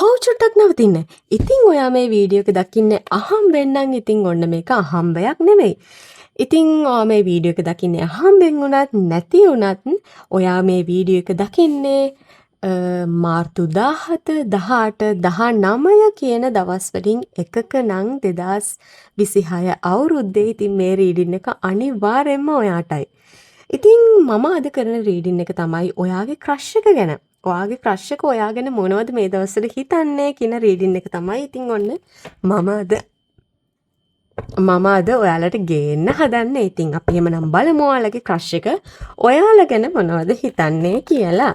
හෝ චුට්ටක් නවතින්න. ඉතින් ඔයා මේ වීඩියෝ එක දකින්නේ අහම්බෙන් නම් ඉතින් ඔන්න මේක අහම්බයක් නෙමෙයි. ඉතින් ඔයා මේ වීඩියෝ එක දකින්නේ අහම්බෙන් වුණත් නැති වුණත් ඔයා මේ වීඩියෝ එක දකින්නේ මාර්තු 17, 18, 19 කියන දවස් වලින් එකක නම් 2026 අවුරුද්දේ ඉතින් මේ රීඩින් එක අනිවාර්යෙන්ම ඔයාටයි. ඉතින් මම අද කරන රීඩින් එක තමයි ඔයාගේ ක්‍රෂ් එක ගැන. ඔයාගේ ක්‍රෂ් එක ඔයා ගැන මොනවද මේ දවස්වල හිතන්නේ කියන රීඩින් එක තමයි ඉතින් ඔන්න මම අද ඔයාලට ගේන්න හදන්නේ. ඉතින් අපි එහෙමනම් බලමු ඔයාලගේ ක්‍රෂ් එක ඔයාලා ගැන මොනවද හිතන්නේ කියලා.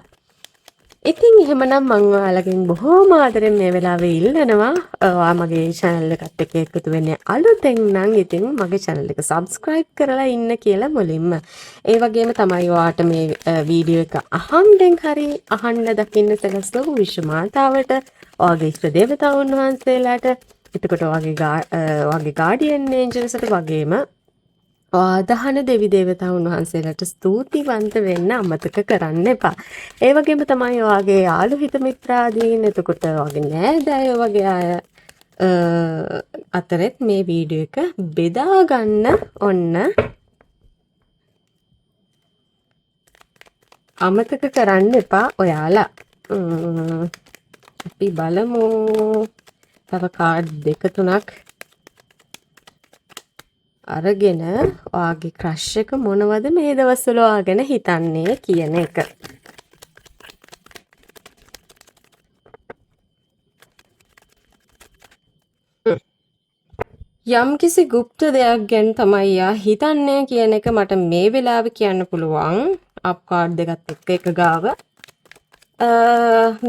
ඉතින් එහෙමනම් මම ඔයාලගෙන් බොහොම ආදරෙන් මේ වෙලාවේ ඉල්ලනවා ඔයා මගේ channel එකත් එක්ක එකතු වෙන්නේ අලුතෙන් නම් ඉතින් මගේ channel එක subscribe කරලා ඉන්න කියලා මුලින්ම. ඒ වගේම තමයි ඔයාට මේ වීඩියෝ එක අහම්බෙන් හරි අහන්න දකින්න සැලසුණු විශ්වමාතාවට ඔයාගේ ඉෂ්ට දේවතාවුන් වහන්සේලාට එතකොට ඔයාගේ guardian angelsට වගේම දහන දෙවි දේවතාවුන් වහන්සේලාට ස්තුතිවන්ත වෙන්න අමතක කරන්න එපා. ඒ වගේම තමයි ඔයාගේ යාළු හිත මිත්‍රාදීන් එතකොට ඔයාගේ නෑදෑයෝ වගේ අය අතරෙත් මේ වීඩියෝ එක බෙදා ගන්න ඔන්න අමතක කරන්න එපා ඔයාලා. අපි බලමු තව කාඩ් දෙක තුනක් අරගෙන ඔයාගේ ක්‍රෂ් එක මොනවද මේ දවස්වල ඔයා ගැන හිතන්නේ කියන එක. යම්කිසි গুপ্ত දෙයක් ගැන තමයි යා හිතන්නේ කියන එක මට මේ වෙලාවේ කියන්න පුළුවන්. අප් කාඩ් දෙකත් එක්ක එක ගාව.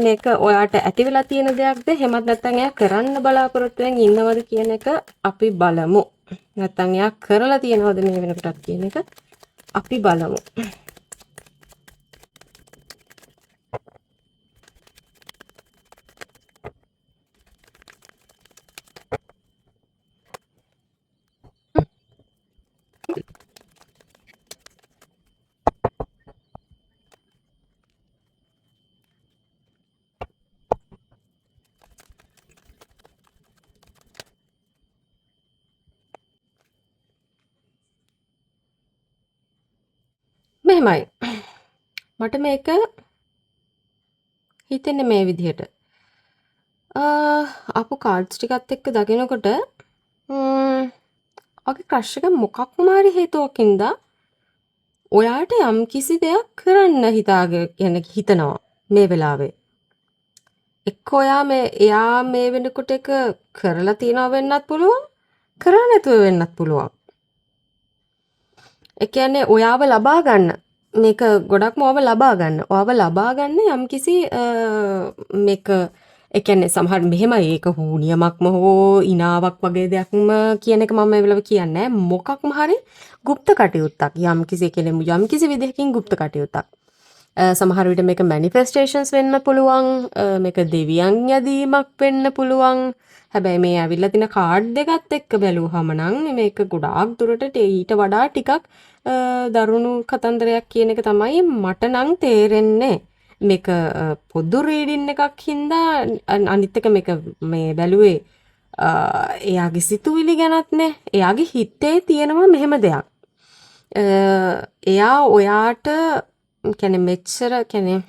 මේක ඔයාට ඇති වෙලා තියෙන දෙයක්ද එහෙමත් නැත්නම් එයා කරන්න බලාපොරොත්තු වෙමින් ඉන්නවද කියන එක අපි බලමු. නැත්නම් එයා කරලා තියනවද මේ වෙනකොටත් කියන එක අපි බලමු. මෙහෙමයි. මට මේක හිතෙන්නේ මේ විදිහට. අපු කාඩ්ස් ටිකත් එක්ක දකිනකොට ඔගේ ක්‍රෂ් එක මොකක්ම හරි හේතුවකින්ද ඔයාට යම් කිසි දෙයක් කරන්න හිතනවා මේ වෙලාවේ. එක්ක එයා මේ වෙනකොට එක කරලා තියනවා වෙන්නත් පුළුවන්, කරලා නැතුව වෙන්නත් පුළුවන්. ඒ කියන්නේ ඔයාව ලබා ගන්න මේක ගොඩක්ම ඔයාව ලබා ගන්න යම්කිසි මේක ඒ කියන්නේ සමහර මෙහෙමයි ඒක හුනියමක්ම හෝ ඉනාවක් වගේ දෙයක්ම කියන එක මම මේ වෙලාව කියන්නේ මොකක්ම හරි গুপ্ত කටයුත්තක් යම්කිසි විදිහකින් গুপ্ত කටයුත්තක්. සමහර විට මේක මැනිෆෙස්ටේෂන්ස් වෙන්න පුළුවන්, මේක දෙවියන් යදීමක් වෙන්න පුළුවන්. හැබැයි මේ ඇවිල්ලා තින කාඩ් දෙකත් එක්ක බැලුවහම නම් මේක ගොඩාක් දුරට ඊට වඩා ටිකක් දරුණු කතන්දරයක් කියන එක තමයි මට නම් තේරෙන්නේ. මේක පොදු රීඩින් එකක් හින්දා අනිත් එක මේක මේ බැලුවේ එයාගේ සිතුවිලි ගැනත්නේ. එයාගේ හිතේ තියෙනවා මෙහෙම දෙයක්. එයා ඔයාට කියන්නේ මෙච්චර කියන්නේ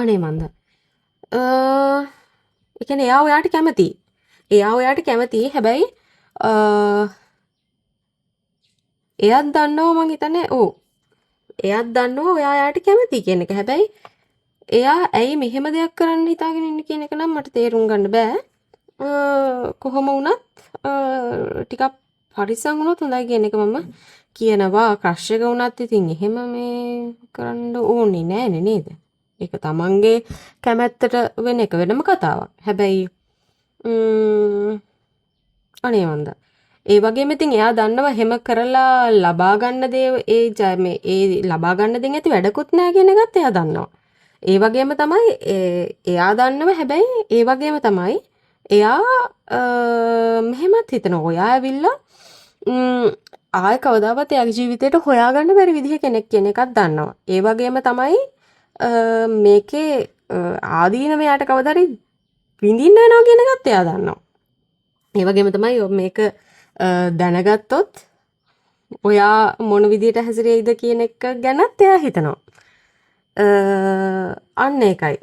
අනේ මන්ද. ඒ කියන්නේ එයා ඔයාට කැමතියි. හැබැයි එයාත් දන්නවා මං හිතන්නේ එයාත් දන්නවා ඔයා යාට කැමති කියන එක. හැබැයි එයා ඇයි මෙහෙම දෙයක් කරන්න හිතාගෙන ඉන්නේ කියන එක නම් මට තේරුම් ගන්න බෑ. කොහොම වුණත් ටිකක් පරිස්සම් වුණොත් හොඳයි කියන එක මම කියනවා. ක්‍රෂ් එක වුණත් ඉතින් එහෙම මේ කරන්න ඕනේ නෑනේ නේද? ඒක තමන්ගේ කැමැත්තට වෙන එක වෙනම කතාවක්. හැබැයි අනේ වන්දා. ඒ වගේම ඉතින් එයා දන්නවා හැම කරලා ලබා ගන්න දේ ඒ ලබා ගන්න දෙන් ඇති වැඩකුත් නෑ කියන එකත් එයා දන්නවා. ඒ වගේම තමයි එයා දන්නවා හැබැයි ඒ වගේම තමයි එයා මෙහෙමත් හිතනවා ඔයා ඇවිල්ලා ආය කවදාවත් එයාගේ ජීවිතේට හොයාගන්න බැරි විදිහ කෙනෙක් කියන එකක් දන්නවා. ඒ වගේම තමයි මේකේ ආදීනව යාට කවදා හරි විඳින්න වෙනවා කියන එකත් එයා දන්නවා. ඒ වගේම තමයි මේක දැනගත්තොත් ඔයා මොන විදියට හැසිරෙයිද කියන එක ගැනත් එයා හිතනවා. අන්න ඒකයි.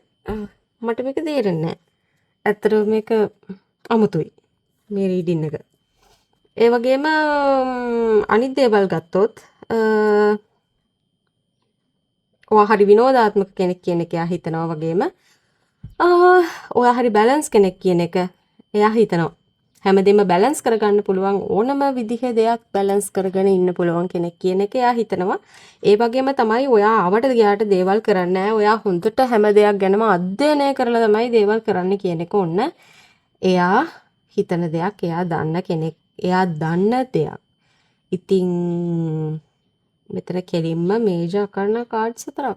මට මේක තේරෙන්නේ නැහැ. ඇත්තටම මේක අමුතුයි. මේ රීඩින් එක. ඒ වගේම අනිත් දේවල් ගත්තොත් ඔයා හරි විනෝදාත්මක කෙනෙක් කියන එක එයා හිතනවා වගේම ඔයා හරි බැලන්ස් කෙනෙක් කියන එක එයා හිතනවා. හැමදේම බැලන්ස් කරගන්න පුළුවන් ඕනම විදිහේ දෙයක් බැලන්ස් කරගෙන ඉන්න පුළුවන් කෙනෙක් කියන එක එයා හිතනවා. ඒ වගේම තමයි ඔයා ආවට ගියාට දේවල් කරන්නේ නැහැ. ඔයා හොඳට හැම දෙයක් ගැනම අධ්‍යයනය කරලා තමයි දේවල් කරන්න කියන එක ඔන්න එයා හිතන දෙයක්, එයා දන්න කෙනෙක්, එයා දන්න දෙයක්. ඉතින් මෙතන කෙලින්ම මේජර් කරන කාඩ්ස් 4ක්.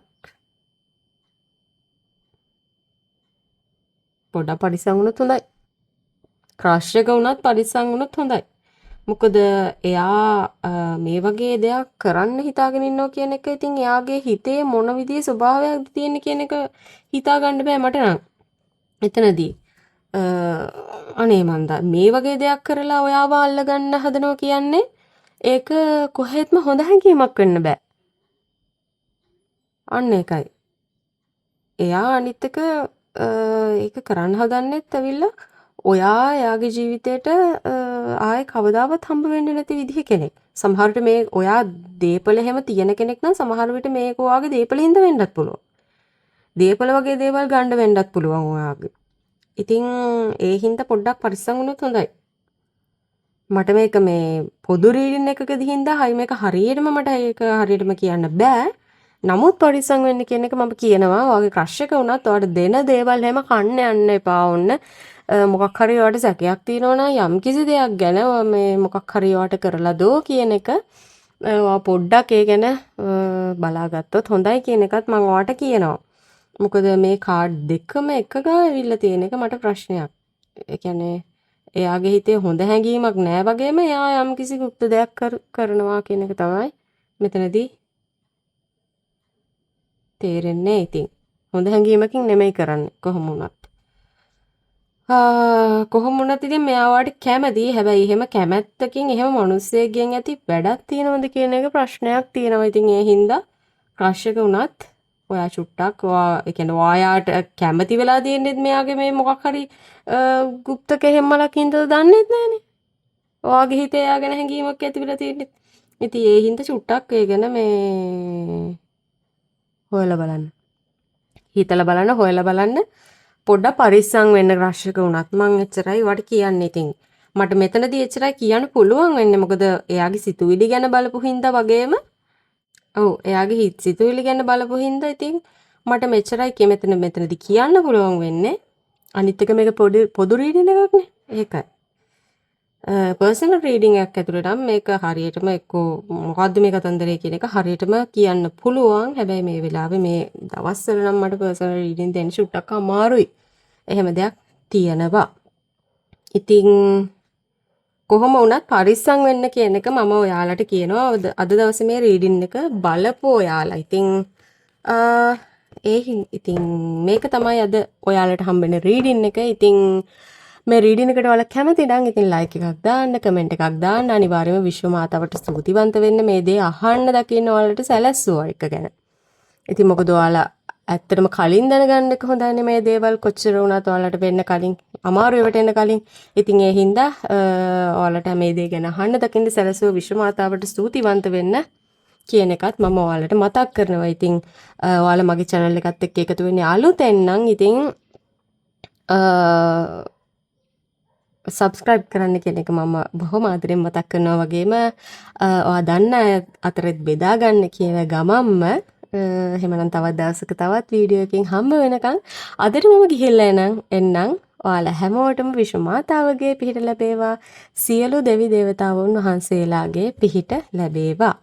පොඩ්ඩක් පරිස්සම් වුණොත් හොඳයි. ක්‍රෂ් එක වුණත් පරිස්සම් වුණොත් හොඳයි. මොකද එයා මේ වගේ දෙයක් කරන්න හිතාගෙන ඉන්නවා කියන එක ඉතින් එයාගේ හිතේ මොන විදිහේ ස්වභාවයක්ද තියෙන්නේ කියන එක හිතා ගන්න බෑ මට නම්. එතනදී අනේ මන්දා මේ වගේ දෙයක් කරලා ඔයාව අල්ලගන්න හදනවා කියන්නේ ඒක කොහෙත්ම හොඳ හැඟීමක් වෙන්න බෑ. අන්න ඒකයි. එයා අනිත් එක ඒක කරන්න හදන්නෙත් ඇවිල්ලා ඔයා එයාගේ ජීවිතේට ආයේ කවදාවත් හම්බ වෙන්නේ නැති විදිහ කෙනෙක්. සමහර විට මේ ඔයා දීපල එහෙම තියෙන කෙනෙක් නම් සමහර විට මේක ඔයාගේ දීපලින්ද වෙන්නත් පුළුවන්. දීපල වගේ දේවල් ගන්න වෙන්නත් පුළුවන් ඔයාගේ. ඉතින් ඒ හින්දා පොඩ්ඩක් පරිස්සම් වුණොත් හොඳයි. මට මේක මේ පොදු රීඩින් එකකදී හින්දා හයි මේක හරියටම මට ඒක හරියටම කියන්න බෑ. නමුත් පරිස්සම් වෙන්න කියන එක මම කියනවා. ඔයාගේ ක්‍රෂ් එක වුණත් ඔයාට දෙන දේවල් හැම කන්න යන්න එපා. ඔන්න මොකක් හරි ඔයාට සැකයක් තියෙනවා නම් යම්කිසි දෙයක් ගැන මේ මොකක් හරි ඔයාට කරලා දෝ කියන එක ඔයා පොඩ්ඩක් ඒ ගැන බලාගත්තොත් හොඳයි කියන එකත් මම ඔයාට කියනවා. මොකද මේ කාඩ් දෙකම එක ගාව ඇවිල්ලා තියෙන එක මට ප්‍රශ්නයක්. ඒ කියන්නේ එයාගේ හිතේ හොඳ හැඟීමක් නෑ වගේම එයා යම්කිසි গুপ্ত දෙයක් කරනවා කියන එක තමයි මෙතනදී තේරෙන්නේ. ඉතින් හොඳ හැඟීමකින් නෙමෙයි කරන්නේ කොහොම වුණත්. කොහොම වුණත් ඉතින් මෙයාට කැමති. හැබැයි එහෙම කැමැත්තකින් එහෙම මිනිස්සෙක්ගෙන් ඇති වැඩක් තියෙනවද කියන එක ප්‍රශ්නයක් තියෙනවා. ඉතින් ඒ හින්දා ක්‍රෂ් එක වුණත් ඔයා චුට්ටක් ඔයා ඒ කියන්නේ ඔයාට කැමති වෙලා තියෙන්නේ මෙයාගේ මේ මොකක් හරි গুপ্ত කෙහෙම්මලක් හින්දාද දන්නේ නැහනේ. ඔයාගේ හිතේ එයා ගැන හැඟීමක් ඇති වෙලා තියෙන්නේ. ඉතින් ඒ හින්දා චුට්ටක් ඒ ගැන මේ හොයලා බලන්න. හිතලා බලන්න, හොයලා බලන්න. පොඩ්ඩක් පරිස්සම් වෙන්න ක්‍රෂ් එක වුණත් මං එච්චරයි වට කියන්නේ. ඉතින් මට මෙතනදී එච්චරයි කියන්න පුළුවන් වෙන්නේ. මොකද එයාගේ සිතුවිලි ගැන බලපු හින්දා වගේම ඔව් එයාගේ සිතුවිලි ගැන බලපු හින්දා ඉතින් මට මෙච්චරයි මෙතනදී කියන්න පුළුවන් වෙන්නේ. අනිත් එක මේක පොදු රීඩින් එකක් නේ. ඒකයි. පර්සනල් රීඩින් එකක් ඇතුළේ නම් මේක හරියටම එක්කෝ මොකද්ද මේ කතන්දරේ කියන එක හරියටම කියන්න පුළුවන්. හැබැයි මේ වෙලාවේ මේ දවස්වල නම් මට පර්සනල් රීඩින් දෙන්න ෂුට්ටක් අමාරුයි. එහෙම දෙයක් තියෙනවා. ඉතින් කොහොම වුණත් පරිස්සම් වෙන්න කියන එක මම ඔයාලට කියනවා. අද දවසේ මේ රීඩින් එක බලපු ඔයාලා. ඉතින් මේක තමයි අද ඔයාලට හම්බෙන රීඩින් එක. ඉතින් මේ රීඩින් එකට ඔයාලා කැමති නම් ඉතින් ලයික් එකක් දාන්න, කමෙන්ට් එකක් දාන්න. අනිවාර්යයෙන්ම විශ්ව මාතාවට ස්තුතිවන්ත වෙන්න මේ දේ අහන්න දකින්න ඔයාලට සැලැස්සුවා එක ගැන. ඉතින් මොකද ඔයාලා ඇත්තටම කලින් දැනගන්න එක හොඳයිනේ මේ දේවල් කොච්චර වුණත් ඔයාලට වෙන්න කලින් අමාරු ඒවට එන්න කලින්. ඉතින් ඒ හින්දා ඔයාලට මේ දේ ගැන අහන්න දකින්න සැලැස්සුවා විශ්ව මාතාවට ස්තුතිවන්ත වෙන්න කියන එකත් මම ඔයාලට මතක් කරනවා. ඉතින් ඔයාලා මගේ channel එකත් එක්ක එකතු වෙන්නේ අලුතෙන් නම් ඉතින් සබස්ක්‍රයිබ් කරන්න කියන එක මම බොහොම ආදරෙන් මතක් කරනවා. වගේම ඔයා දන්න අතරෙත් බෙදා ගන්න කියන ගමම්ම එහෙමනම් තවත් දවසක තවත් වීඩියෝ එකකින් හම්බ වෙනකන් අදට මම ගිහිල්ලා එන්නම්. ඔයාලා හැමෝටම විශ්ව මාතාවගේ පිහිට ලැබේවා. සියලු දෙවි දේවතාවුන් වහන්සේලාගේ පිහිට ලැබේවා.